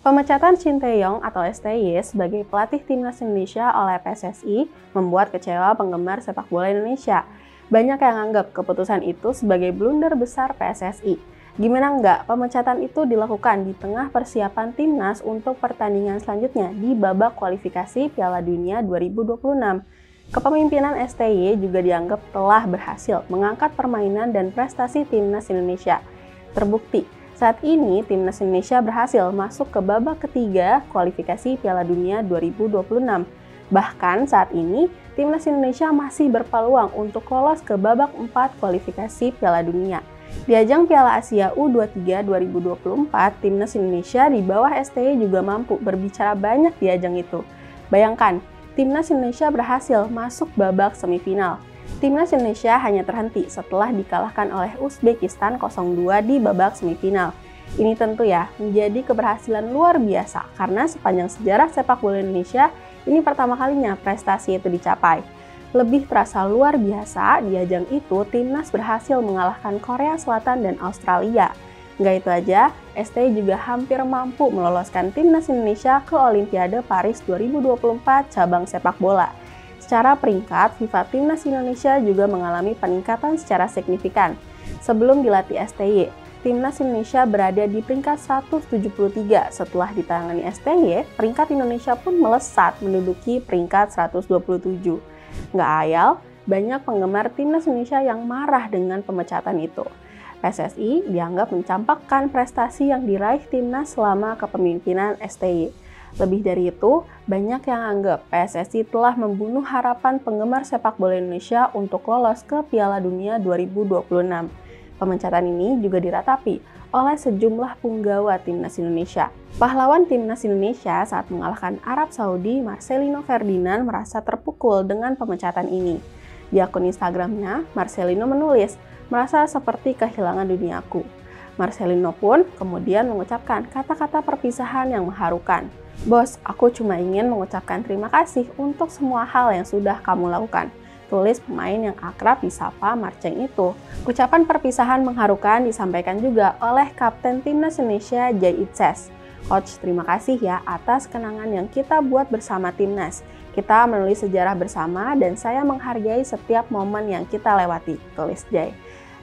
Pemecatan Shin Tae-yong atau STY sebagai pelatih timnas Indonesia oleh PSSI membuat kecewa penggemar sepak bola Indonesia. Banyak yang anggap keputusan itu sebagai blunder besar PSSI. Gimana enggak, pemecatan itu dilakukan di tengah persiapan timnas untuk pertandingan selanjutnya di babak kualifikasi Piala Dunia 2026. Kepemimpinan STY juga dianggap telah berhasil mengangkat permainan dan prestasi timnas Indonesia. Terbukti, saat ini timnas Indonesia berhasil masuk ke babak ketiga kualifikasi Piala Dunia 2026. Bahkan saat ini, timnas Indonesia masih berpeluang untuk lolos ke babak 4 kualifikasi Piala Dunia. Di ajang Piala Asia U23 2024, timnas Indonesia di bawah STY juga mampu berbicara banyak di ajang itu. Bayangkan, timnas Indonesia berhasil masuk babak semifinal. Timnas Indonesia hanya terhenti setelah dikalahkan oleh Uzbekistan 0-2 di babak semifinal. Ini tentu ya menjadi keberhasilan luar biasa karena sepanjang sejarah sepak bola Indonesia, ini pertama kalinya prestasi itu dicapai. Lebih terasa luar biasa, di ajang itu timnas berhasil mengalahkan Korea Selatan dan Australia. Nggak itu aja, STY juga hampir mampu meloloskan timnas Indonesia ke Olimpiade Paris 2024 cabang sepak bola. Secara peringkat, FIFA Timnas Indonesia juga mengalami peningkatan secara signifikan. Sebelum dilatih STY, Timnas Indonesia berada di peringkat 173. Setelah ditangani STY, peringkat Indonesia pun melesat menduduki peringkat 127. Nggak ayal, banyak penggemar Timnas Indonesia yang marah dengan pemecatan itu. PSSI dianggap mencampakkan prestasi yang diraih Timnas selama kepemimpinan STY. Lebih dari itu, banyak yang anggap PSSI telah membunuh harapan penggemar sepak bola Indonesia untuk lolos ke Piala Dunia 2026. Pemecatan ini juga diratapi oleh sejumlah punggawa timnas Indonesia. Pahlawan timnas Indonesia saat mengalahkan Arab Saudi, Marcelino Ferdinand merasa terpukul dengan pemecatan ini. Di akun Instagramnya, Marcelino menulis, "Merasa seperti kehilangan duniaku." Marcelino pun kemudian mengucapkan kata-kata perpisahan yang mengharukan. "Bos, aku cuma ingin mengucapkan terima kasih untuk semua hal yang sudah kamu lakukan," tulis pemain yang akrab disapa Marceng itu. Ucapan perpisahan mengharukan disampaikan juga oleh Kapten Timnas Indonesia Jay Itzes. "Coach, terima kasih ya atas kenangan yang kita buat bersama timnas. Kita menulis sejarah bersama dan saya menghargai setiap momen yang kita lewati," tulis Jay.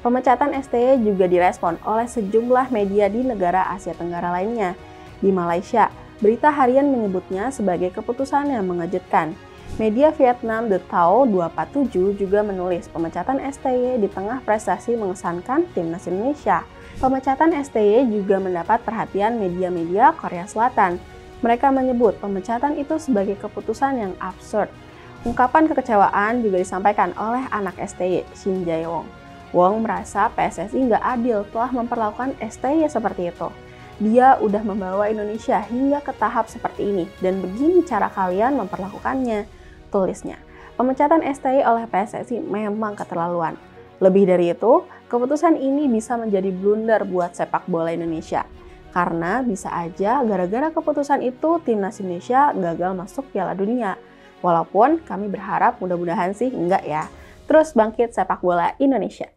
Pemecatan STY juga direspon oleh sejumlah media di negara Asia Tenggara lainnya. Di Malaysia, berita harian menyebutnya sebagai keputusan yang mengejutkan. Media Vietnam The Tao 247 juga menulis pemecatan STY di tengah prestasi mengesankan timnas Indonesia. Pemecatan STY juga mendapat perhatian media-media Korea Selatan. Mereka menyebut pemecatan itu sebagai keputusan yang absurd. Ungkapan kekecewaan juga disampaikan oleh anak STY, Shin Jae-won. Wong merasa PSSI nggak adil telah memperlakukan STY seperti itu. "Dia udah membawa Indonesia hingga ke tahap seperti ini, dan begini cara kalian memperlakukannya," tulisnya. Pemecatan STY oleh PSSI memang keterlaluan. Lebih dari itu, keputusan ini bisa menjadi blunder buat sepak bola Indonesia. Karena bisa aja gara-gara keputusan itu timnas Indonesia gagal masuk Piala Dunia. Walaupun kami berharap mudah-mudahan sih enggak ya. Terus bangkit sepak bola Indonesia.